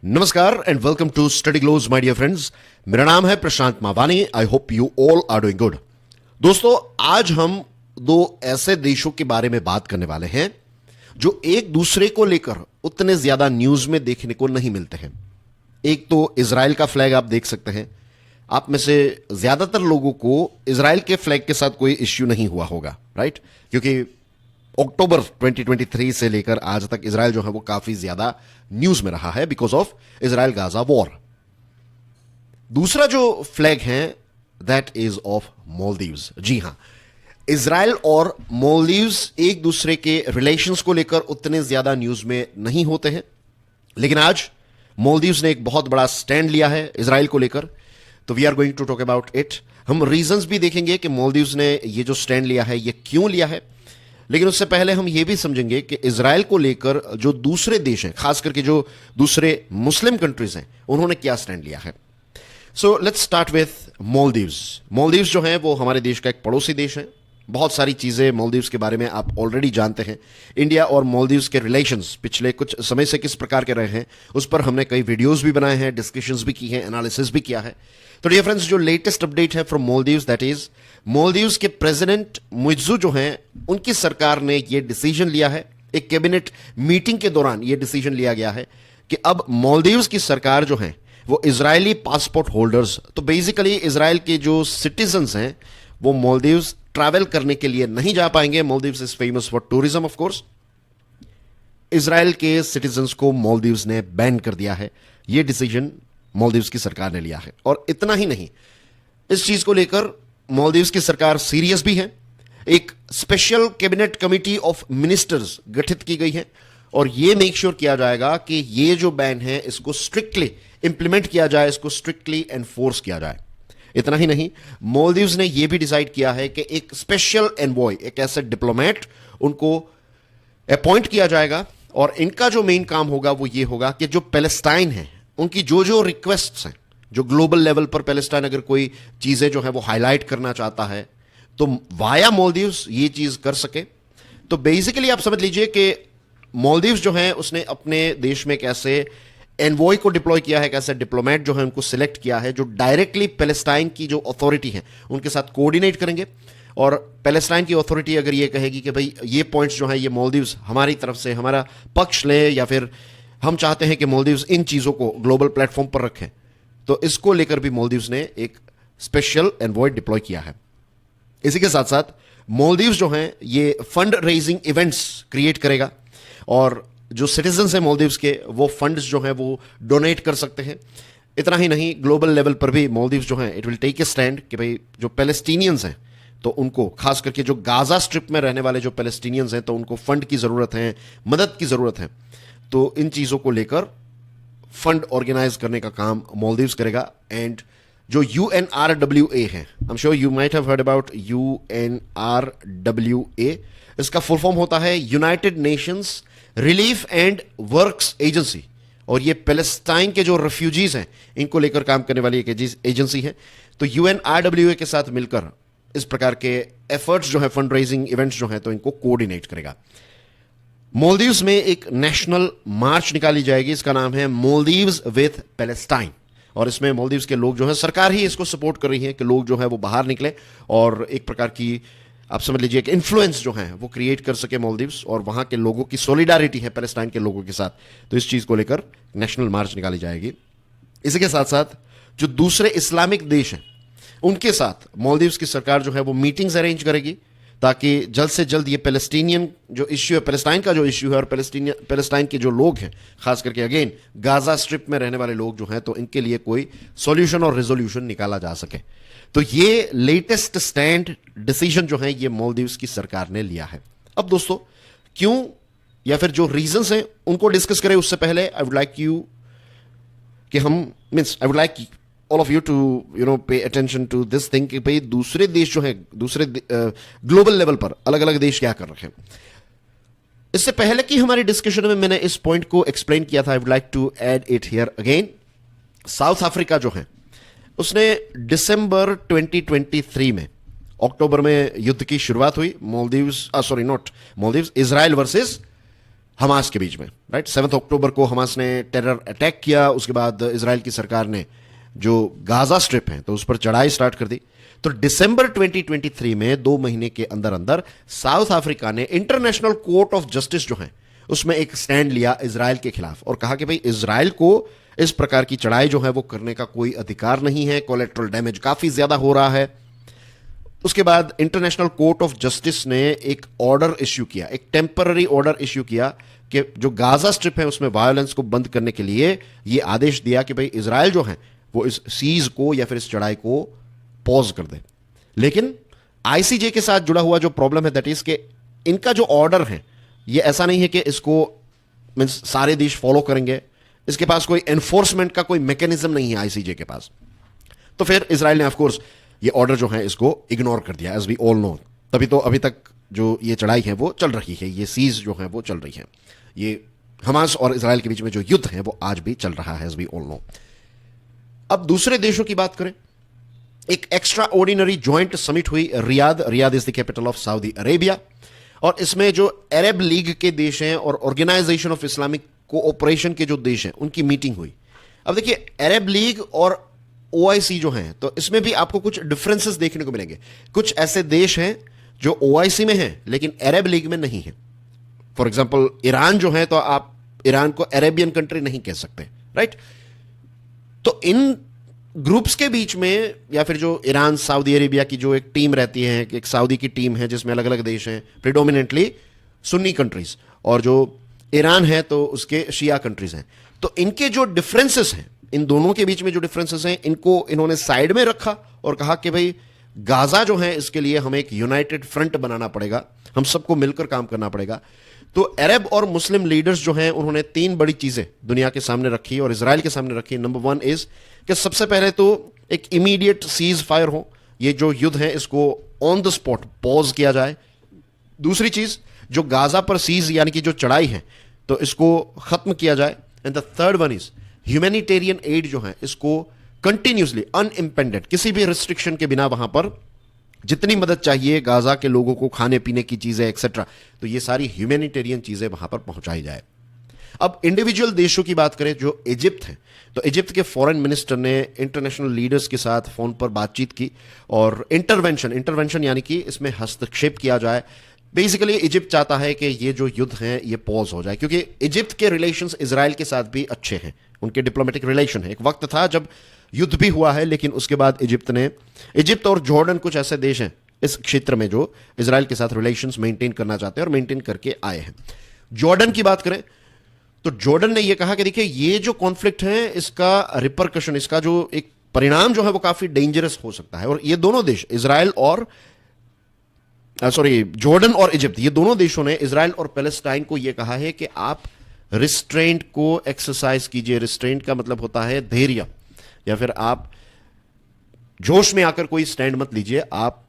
नमस्कार and welcome to study glows my dear friends. मेरा नाम है Prashant Mavani. I hope you all are doing good. दोस्तों, आज हम दो ऐसे देशों के बारे में बात करने वाले हैं जो एक दूसरे को लेकर उतने ज्यादा न्यूज में देखने को नहीं मिलते हैं। एक तो इजराइल का फ्लैग आप देख सकते हैं। आप में से ज्यादातर लोगों को इजराइल के फ्लैग के साथ कोई इश्यू नहीं हुआ होगा, राइट? क्योंकि अक्टूबर 2023 से लेकर आज तक इजराइल जो है वो काफी ज्यादा न्यूज में रहा है because of Israel Gaza war. दूसरा जो फ्लैग है दैट इज ऑफ मालदीव्स। जी हां, इजराइल और मालदीव्स एक दूसरे के रिलेशंस को लेकर उतने ज्यादा न्यूज में नहीं होते हैं, लेकिन आज मालदीव्स ने एक बहुत बड़ा स्टैंड लिया है इजराइल को लेकर। तो we are going to talk about it. हम रीजंस भी देखेंगे कि मालदीव्स ने ये जो स्टैंड लिया है ये क्यों लिया है, लेकिन उससे पहले हम ये भी समझेंगे कि इजराइल को लेकर जो दूसरे देश हैं, खास करके जो दूसरे मुस्लिम कंट्रीज हैं, उन्होंने क्या स्टैंड लिया है। So let's start with Maldives. Maldives जो है वो हमारे देश का एक पड़ोसी देश है। बहुत सारी चीजें मालदीव्स के बारे में आप ऑलरेडी जानते हैं। इंडिया और मालदीव्स के रिलेशंस पिछले कुछ समय से किस प्रकार के रहे हैं उस पर हमने कई वीडियोस भी बनाए हैं, डिस्कशंस भी की हैं, एनालिसिस भी किया है। तो डियर फ्रेंड्स, जो लेटेस्ट अपडेट है from Maldives that is Maldives के प्रेसिडेंट मुइज्जू जो हैं, उनकी सरकार ने यह डिसीजन लिया है। एक कैबिनेट मीटिंग के दौरान यह डिसीजन लिया गया है कि अब मालदीव्स की सरकार जो है वो इजरायली पासपोर्ट होल्डर्स, तो बेसिकली इजराइल के जो सिटीजन्स हैं वो मालदीव्स ट्रैवल करने के लिए नहीं जा पाएंगे। Maldives is famous for tourism of course. Israel के सिटीजन्स को मालदीव्स ने बैन कर दिया है। यह डिसीजन मालदीव्स की सरकार ने लिया है। और इतना ही नहीं, इस चीज को लेकर मालदीव्स की सरकार सीरियस भी है। एक special cabinet committee of ministers गठित की गई है और यह मेक श्योर किया जाएगा कि यह जो बैन है इसको स्ट्रिक्टली इंप्लीमेंट किया जाए, इसको स्ट्रिक्टली एनफोर्स किया जाए। इतना ही नहीं, मालदीव्स ने यह भी डिसाइड किया है कि एक स्पेशल एनवॉय, एक ऐसे डिप्लोमेट उनको अपॉइंट किया जाएगा और इनका जो मेन काम होगा वो ये होगा कि जो पैलेस्टाइन है उनकी जो जो रिक्वेस्ट्स हैं, जो ग्लोबल लेवल पर पैलेस्टाइन अगर कोई चीजें जो है वो हाईलाइट करना चाहता है तो वाया मालदीव्स ये चीज कर सके। तो बेसिकली आप समझ लीजिए कि मालदीव्स जो है उसने अपने देश में कैसे एनवॉय को डिप्लॉय किया है, कैसे डिप्लोमेट जो है उनको सिलेक्ट किया है जो डायरेक्टली पैलेस्टाइन की जो अथॉरिटी है उनके साथ कोऑर्डिनेट करेंगे। और पैलेस्टाइन की अथॉरिटी अगर ये कहेगी कि भाई ये पॉइंट्स जो है ये मालदीव्स हमारी तरफ से हमारा पक्ष ले, या फिर हम चाहते हैं कि मालदीव्स इन चीजों को ग्लोबल प्लेटफॉर्म पर रखें, तो इसको लेकर भी मालदीव्स ने एक स्पेशल एनवॉय डिप्लॉय किया है। इसी के साथ साथ मालदीव्स जो हैं ये फंड रेजिंग इवेंट्स क्रिएट करेगा और जो सिटीजन्स हैं मालदीव्स के वो फंड्स जो हैं वो डोनेट कर सकते हैं। इतना ही नहीं, ग्लोबल लेवल पर भी मालदीव्स जो हैं it will take a stand कि भाई जो पैलेस्टीनियंस हैं तो उनको, खास करके जो गाजा स्ट्रिप में रहने वाले जो पैलेस्टीनियंस हैं, तो उनको फंड की जरूरत है, मदद की जरूरत है। तो इन चीजों को लेकर फंड ऑर्गेनाइज करने का काम मालदीव्स करेगा। एंड जो UNRWA है, I am sure you might have heard about UNRWA। इसका फुल फॉर्म होता है United Nations relief and works agency, और ये पैलेस्टाइन के जो रेफ्यूजीज हैं इनको लेकर काम करने वाली एक एजेंसी है। तो UNRWA के साथ मिलकर इस प्रकार के एफर्ट्स जो है, फंड रेजिंग इवेंट्स जो है, तो इनको कोऑर्डिनेट करेगा। मालदीव्स में एक नेशनल मार्च निकाली जाएगी, इसका नाम है मालदीव्स विथ पैलेस्टाइन। और इसमें मालदीव्स के लोग जो है, सरकार ही इसको सपोर्ट कर रही है कि लोग जो है वो बाहर निकले और एक प्रकार की आप समझ लीजिए कि इन्फ्लुएंस जो है वो क्रिएट कर सके मालदीव्स, और वहां के लोगों की सॉलिडारिटी है पैलेस्टाइन के लोगों के साथ। तो इस चीज को लेकर नेशनल मार्च निकाली जाएगी। इसी के साथ साथ जो दूसरे इस्लामिक देश हैं उनके साथ मालदीव्स की सरकार जो है वो मीटिंग्स अरेंज करेगी ताकि जल्द से जल्द ये पैलेस्टीनियन जो इश्यू है, पैलेस्टाइन का जो इश्यू है और पैलेस्टाइन के जो लोग हैं, खास करके अगेन गाजा स्ट्रिप में रहने वाले लोग जो हैं, तो इनके लिए कोई सॉल्यूशन और रेजोल्यूशन निकाला जा सके। तो ये लेटेस्ट स्टैंड डिसीजन जो है ये मालदीव्स की सरकार ने लिया है। अब दोस्तों, क्यों या फिर जो रीजंस हैं उनको डिस्कस करें उससे पहले आई वुड लाइक यू कि हम means I would like all of you to pay attention to this thing कि भाई दूसरे देश जो है, दूसरे ग्लोबल लेवल पर अलग अलग देश क्या कर रहे हैं। इससे पहले की हमारी डिस्कशन में मैंने इस पॉइंट को एक्सप्लेन किया था। I would like to add it here again. South Africa जो है उसने दिसंबर 2023 में, अक्टूबर में युद्ध की शुरुआत हुई। इजराइल वर्सेस हमास के बीच में, राइट। 7 अक्टूबर को हमास ने टेरर अटैक किया, उसके बाद इजराइल की सरकार ने जो गाजा स्ट्रिप है तो उस पर चढ़ाई स्टार्ट कर दी। तो दिसंबर 2023 में 2 महीने के अंदर अंदर साउथ अफ्रीका ने इंटरनेशनल कोर्ट ऑफ जस्टिस जो है उसमें एक स्टैंड लिया इजराइल के खिलाफ और कहा कि भाई इजराइल को इस प्रकार की चढ़ाई जो है वो करने का कोई अधिकार नहीं है, कोलेट्रल डैमेज काफी ज्यादा हो रहा है। उसके बाद इंटरनेशनल कोर्ट ऑफ जस्टिस ने एक ऑर्डर इश्यू किया, एक टेम्पररी ऑर्डर इश्यू किया कि जो गाजा स्ट्रिप है उसमें वायलेंस को बंद करने के लिए यह आदेश दिया कि भाई इजराइल जो है वो इस सीज को या फिर इस चढ़ाई को पॉज कर दे। लेकिन आईसीजे के साथ जुड़ा हुआ जो प्रॉब्लम है दैट इज के इनका जो ऑर्डर है ये ऐसा नहीं है कि इसको मींस सारे देश फॉलो करेंगे, इसके पास कोई एनफोर्समेंट का कोई मैकेनिज्म नहीं है आईसीजे के पास। तो फिर इजराइल ने ऑफ कोर्स ये ऑर्डर जो है इसको इग्नोर कर दिया, एज वी ऑल नो। तभी तो अभी तक जो ये चढ़ाई है वो चल रही है, ये सीज जो है वो चल रही है, ये हमास और इजराइल के बीच में जो युद्ध है वो आज भी चल रहा है, एज वी ऑल नो। अब दूसरे देशों की बात करें, एक एक्स्ट्रा ऑर्डिनरी ज्वाइंट समिट हुई Riyadh is the capital of Saudi Arabia, और इसमें जो अरब लीग के देश हैं और ऑर्गेनाइजेशन ऑफ इस्लामिक कोऑपरेशन के जो देश हैं उनकी मीटिंग हुई। अब देखिए अरब लीग और ओआईसी जो हैं तो इसमें भी आपको कुछ डिफरेंसेस देखने को मिलेंगे। कुछ ऐसे देश हैं जो ओआईसी में हैं लेकिन अरब लीग में नहीं है। फॉर एग्जांपल ईरान जो है तो आप ईरान को अरेबियन कंट्री नहीं कह सकते, राइट। तो इन ग्रुप्स के बीच में या फिर जो ईरान सऊदी अरेबिया की जो एक टीम रहती है, एक सऊदी की टीम है जिसमें अलग अलग देश हैं प्रिडोमिनेंटली सुन्नी कंट्रीज, और जो ईरान है तो उसके शिया कंट्रीज हैं। तो इनके जो डिफरेंसेस हैं, इन दोनों के बीच में जो डिफरेंसेस हैं इनको इन्होंने साइड में रखा और कहा कि भाई गाजा जो है इसके लिए हमें एक यूनाइटेड फ्रंट बनाना पड़ेगा, हम सबको मिलकर काम करना पड़ेगा। तो अरब और मुस्लिम लीडर्स जो हैं उन्होंने 3 बड़ी चीजें दुनिया के सामने रखी और इजराइल के सामने रखी। नंबर 1 इज कि सबसे पहले तो एक इमीडिएट सीज फायर हो, ये जो युद्ध है इसको ऑन द स्पॉट पॉज किया जाए। दूसरी चीज जो गाजा पर सीज यानी कि जो चढ़ाई है तो इसको खत्म किया जाए। And the third one is humanitarian add जो है इसको कंटिन्यूसली अनइम्पेंडेड किसी भी रिस्ट्रिक्शन के बिना वहां पर जितनी मदद चाहिए गाजा के लोगों को, खाने पीने की चीजें एक्सेट्रा, तो ये सारी ह्यूमैनिटेरियन चीजें वहां पर पहुंचाई जाए। अब इंडिविजुअल देशों की बात करें, जो इजिप्ट है तो इजिप्ट के फॉरेन मिनिस्टर ने इंटरनेशनल लीडर्स के साथ फोन पर बातचीत की और इंटरवेंशन यानी कि इसमें हस्तक्षेप किया जाए। बेसिकली इजिप्ट चाहता है कि ये जो युद्ध है ये पॉज हो जाए, क्योंकि इजिप्ट के रिलेशंस इजराइल के साथ भी अच्छे हैं, उनके डिप्लोमेटिक रिलेशन है। एक वक्त था जब युद्ध भी हुआ है लेकिन उसके बाद इजिप्ट और जॉर्डन कुछ ऐसे देश हैं इस क्षेत्र में जो इजराइल के साथ रिलेशंस मेंटेन करना चाहते हैं और मेंटेन करके आए हैं। जॉर्डन की बात करें तो जॉर्डन ने यह कहा कि देखिए ये जो कॉन्फ्लिक्ट है इसका रिपरकशन, इसका जो एक परिणाम जो है वो काफी डेंजरस हो सकता है। और ये दोनों देश जॉर्डन और इजिप्ट, ये दोनों देशों ने इजराइल और पैलेस्टाइन को यह कहा है कि आप रिस्ट्रेंट को एक्सरसाइज कीजिए। रिस्ट्रेंट का मतलब होता है धैर्य, या फिर आप जोश में आकर कोई स्टैंड मत लीजिए, आप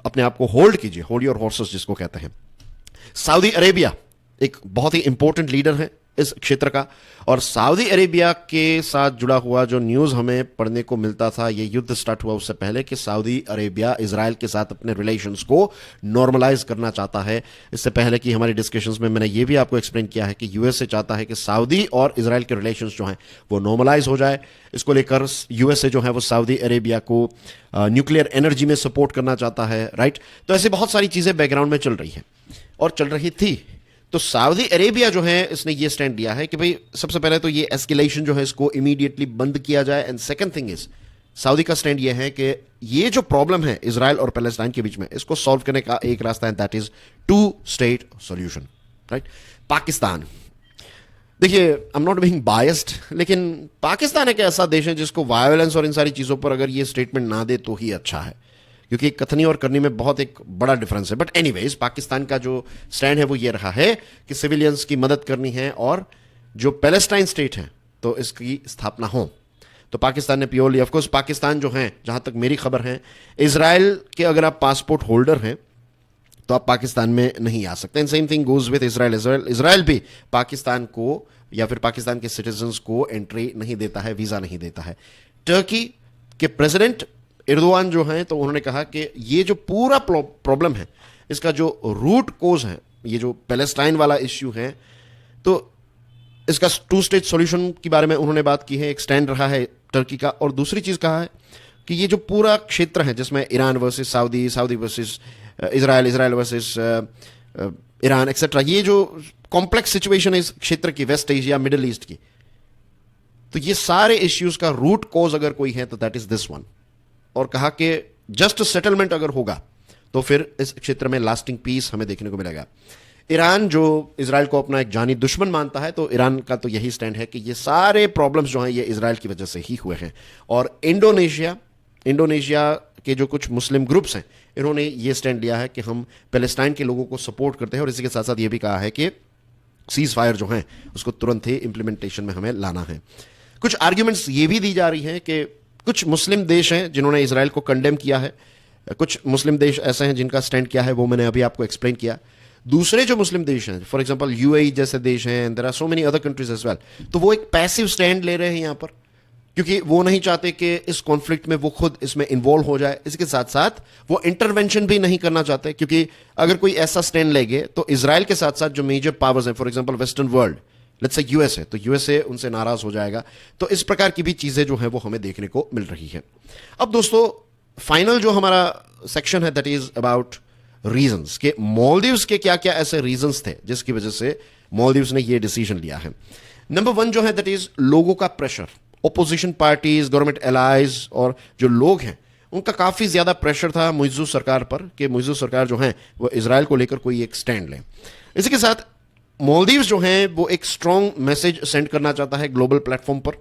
अपने आप को होल्ड कीजिए, होल्ड योर हॉर्सेस जिसको कहते हैं। सऊदी अरेबिया एक बहुत ही इंपॉर्टेंट लीडर है इस क्षेत्र का, और सऊदी अरेबिया के साथ जुड़ा हुआ जो न्यूज हमें पढ़ने को मिलता था, ये युद्ध स्टार्ट हुआ उससे पहले, कि सऊदी अरेबिया इजराइल के साथ अपने रिलेशंस को नॉर्मलाइज करना चाहता है। इससे पहले की हमारी डिस्कशंस में मैंने ये भी आपको एक्सप्लेन किया है कि यूएसए चाहता है कि सऊदी और इजराइल के रिलेशंस जो हैं वो नॉर्मलाइज हो जाए। इसको लेकर यूएसए जो है वो सऊदी अरेबिया को न्यूक्लियर एनर्जी में सपोर्ट करना चाहता है, राइट। तो ऐसी बहुत सारी चीजें बैकग्राउंड में चल रही है और चल रही थी। तो सऊदी अरेबिया जो है इसने ये स्टैंड लिया है कि भाई सबसे पहले तो ये एस्केलेशन जो है इसको इमीडिएटली बंद किया जाए। And second thing is Saudi का स्टैंड ये है कि ये जो प्रॉब्लम है इजराइल और पैलेस्टाइन के बीच में, इसको सॉल्व करने का एक रास्ता है, that is 2 state solution, right. Pakistan, देखिए I am not being biased, लेकिन पाकिस्तान एक ऐसा देश है जिसको वायोलेंस और इन सारी चीजों पर अगर ये स्टेटमेंट ना दे तो ही अच्छा है, क्योंकि कथनी और करनी में बहुत एक बड़ा डिफरेंस है। बट एनीवेज पाकिस्तान का जो स्टैंड है वो ये रहा है कि सिविलियंस की मदद करनी है और जो पैलेस्टाइन स्टेट है तो इसकी स्थापना हो। तो पाकिस्तान ने प्योरली, ऑफ कोर्स पाकिस्तान जो है जहां तक मेरी खबर है, इजराइल के अगर आप पासपोर्ट होल्डर हैं तो आप पाकिस्तान में नहीं आ सकते। And same thing goes with Israel. Israel भी पाकिस्तान को या फिर पाकिस्तान के सिटीजन्स को एंट्री नहीं देता है, वीजा नहीं देता है। टर्की के प्रेसिडेंट एर्दोआन जो हैं तो उन्होंने कहा कि ये जो पूरा प्रॉब्लम है इसका जो रूट कोज है, ये जो पैलेस्टाइन वाला इश्यू है, तो इसका टू स्टेट सॉल्यूशन के बारे में उन्होंने बात की है, एक स्टैंड रहा है टर्की का, और दूसरी चीज कहा है कि ये जो पूरा क्षेत्र है जिसमें Iran versus Saudi, Saudi versus Israel, Israel versus Iran etcetera, ये जो कॉम्प्लेक्स सिचुएशन है इस क्षेत्र की, वेस्ट एशिया, मिडिल ईस्ट की, तो ये सारे इश्यूज का रूट कॉज अगर कोई है तो दैट इज दिस वन। और कहा कि जस्ट सेटलमेंट अगर होगा तो फिर इस क्षेत्र में लास्टिंग पीस हमें देखने को मिलेगा। ईरान जो इजराइल को अपना एक जानी दुश्मन मानता है, तो ईरान का तो यही स्टैंड है कि ये सारे प्रॉब्लम्स जो हैं ये इजराइल की वजह से ही हुए हैं। और इंडोनेशिया के जो कुछ मुस्लिम ग्रुप्स हैं, इन्होंने ये स्टैंड लिया है कि हम पैलेस्टाइन के लोगों को सपोर्ट करते हैं, और इसी के साथ साथ ये भी कहा है कि सीज फायर जो है उसको तुरंत ही इंप्लीमेंटेशन में हमें लाना है। कुछ आर्ग्यूमेंट्स ये भी दी जा रही हैं कि कुछ मुस्लिम देश हैं जिन्होंने इजराइल को कंडेम किया है, कुछ मुस्लिम देश ऐसे हैं जिनका स्टैंड किया है, वो मैंने अभी आपको एक्सप्लेन किया। दूसरे जो मुस्लिम देश हैं, फॉर एग्जांपल यूएई जैसे देश हैं, there are so many other countries as well, तो वो एक पैसिव स्टैंड ले रहे हैं यहाँ पर, क्योंकि वो नहीं चाहते कि इस कॉन्फ्लिक्ट में वो खुद इसमें इन्वॉल्व हो जाए। इसके साथ साथ वो इंटरवेंशन भी नहीं करना चाहते, क्योंकि अगर कोई ऐसा स्टैंड लेंगे तो इजराइल के साथ साथ जो मेजर पावर्स हैं, for example western world, let's say US है, तो यूएसए उनसे नाराज हो जाएगा। तो इस प्रकार की भी चीजें जो है वो हमें देखने को मिल रही है। अब दोस्तों फाइनल जो हमारा सेक्शन है दैट इज अबाउट रीजंस, के मालदीव्स के क्या क्या ऐसे रीजंस थे जिसकी वजह से मालदीव्स ने ये डिसीजन लिया है। नंबर वन जो है दैट इज लोगों का pressure, opposition parties, government allies और जो लोग हैं उनका काफी ज्यादा प्रेशर था मुइज़्ज़ू सरकार पर कि मुइज़्ज़ू सरकार जो है वो इजराइल को लेकर कोई एक स्टैंड ले। इसी के साथ मालदीव्स जो हैं वो एक स्ट्रॉन्ग मैसेज सेंड करना चाहता है ग्लोबल प्लेटफॉर्म पर,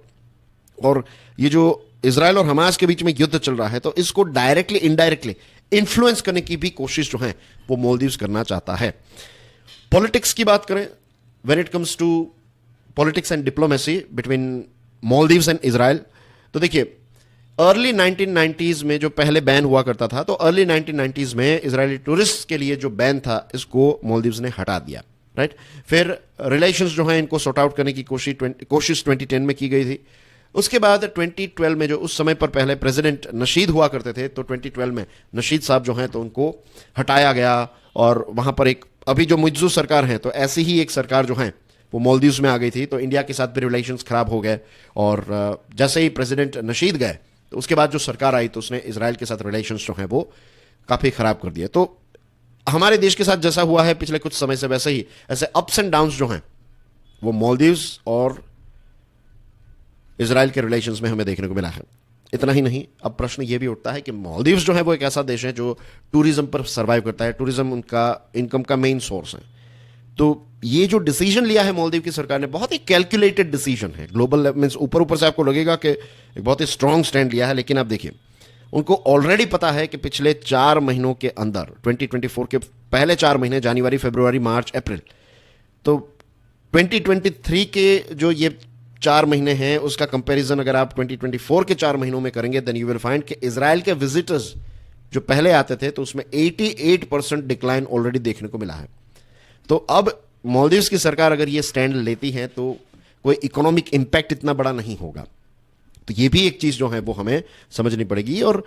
और ये जो इजराइल और हमास के बीच में युद्ध चल रहा है तो इसको डायरेक्टली इनडायरेक्टली इन्फ्लुएंस करने की भी कोशिश जो है वो मालदीव्स करना चाहता है। पॉलिटिक्स की बात करें, when it comes to politics and diplomacy between Maldives and Israel, तो देखिए अर्ली 1990s में जो पहले बैन हुआ करता था, तो अर्ली 1990s में इजरायली टूरिस्ट के लिए जो बैन था इसको मालदीव्स ने हटा दिया, राइट। फिर रिलेशंस जो हैं इनको सॉर्ट आउट करने की कोशिश 2010 में की गई थी। उसके बाद 2012 में जो उस समय पर पहले प्रेसिडेंट नशीद हुआ करते थे, तो 2012 में नशीद साहब जो हैं तो उनको हटाया गया, और वहां पर एक अभी जो मुइज़्ज़ू सरकार है तो ऐसी ही एक सरकार जो है वो मालदीव्स में आ गई थी, तो इंडिया के साथ भी रिलेशंस खराब हो गए। और जैसे ही प्रेसिडेंट नशीद गए तो उसके बाद जो सरकार आई तो उसने इजराइल के साथ रिलेशंस जो हैं वो काफी खराब कर दिए। तो हमारे देश के साथ जैसा हुआ है पिछले कुछ समय से, वैसे ही ऐसे अप्स एंड डाउन्स जो हैं वो मालदीव्स और इजराइल के रिलेशंस में हमें देखने को मिला है। इतना ही नहीं, अब प्रश्न ये भी उठता है कि मालदीव्स जो है वो एक ऐसा देश है जो टूरिज्म पर सर्वाइव करता है, टूरिज्म उनका इनकम का मेन सोर्स है। तो ये जो डिसीजन लिया है मालदीव की सरकार ने, बहुत ही कैलकुलेटेड डिसीजन है। ग्लोबल मींस ऊपर ऊपर से आपको लगेगा कि एक बहुत ही स्ट्रांग स्टैंड लिया है, लेकिन आप देखिए उनको ऑलरेडी पता है कि पिछले 4 महीनों के अंदर 2024 के पहले 4 महीने, जनवरी, फरवरी, मार्च, अप्रैल, तो 2023 के जो ये 4 महीने हैं उसका कंपैरिजन अगर आप 2024 के 4 महीनों में करेंगे देन यू विल फाइंड कि इजराइल के विजिटर्स जो पहले आते थे तो उसमें 88% डिक्लाइन ऑलरेडी देखने को मिला है। तो अब मालदीव्स की सरकार अगर ये स्टैंड लेती है तो कोई इकोनॉमिक इंपैक्ट इतना बड़ा नहीं होगा। तो ये भी एक चीज जो है वो हमें समझनी पड़ेगी। और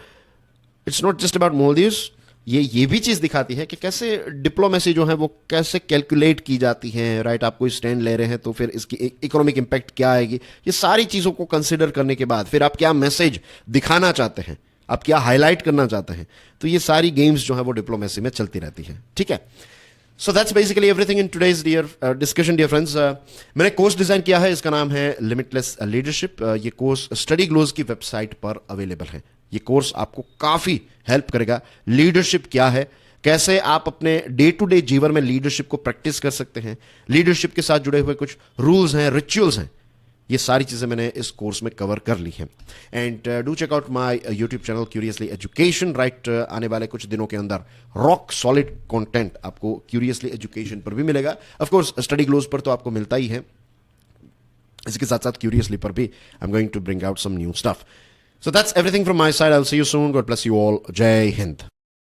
it's not just about Maldives, ये भी चीज दिखाती है कि कैसे डिप्लोमेसी जो है वो कैसे कैलकुलेट की जाती है, राइट। आप कोई स्टैंड ले रहे हैं तो फिर इसकी इकोनॉमिक इंपैक्ट क्या आएगी, ये सारी चीजों को कंसिडर करने के बाद फिर आप क्या मैसेज दिखाना चाहते हैं, आप क्या हाईलाइट करना चाहते हैं, तो ये सारी गेम्स जो है वो डिप्लोमेसी में चलती रहती है, ठीक है। So that's basically everything in today's dear discussion dear friends. मैंने कोर्स डिजाइन किया है, इसका नाम है लिमिटलेस लीडरशिप। ये कोर्स स्टडी ग्लोज की वेबसाइट पर अवेलेबल है। ये कोर्स आपको काफी हेल्प करेगा। लीडरशिप क्या है, कैसे आप अपने डे टू डे जीवन में लीडरशिप को प्रैक्टिस कर सकते हैं, लीडरशिप के साथ जुड़े हुए कुछ रूल्स हैं, रिचुअल्स हैं, ये सारी चीजें मैंने इस कोर्स में कवर कर ली हैं। And do check out my YouTube channel curiously education, right. आने वाले कुछ दिनों के अंदर रॉक सॉलिड कंटेंट आपको क्यूरियसली एजुकेशन पर भी मिलेगा। ऑफ कोर्स स्टडी ग्लोज पर तो आपको मिलता ही है, इसके साथ साथ क्यूरियसली पर भी I am going to bring out some new stuff. So that's everything from my side. I'll see you soon. God bless you all. Jai Hind.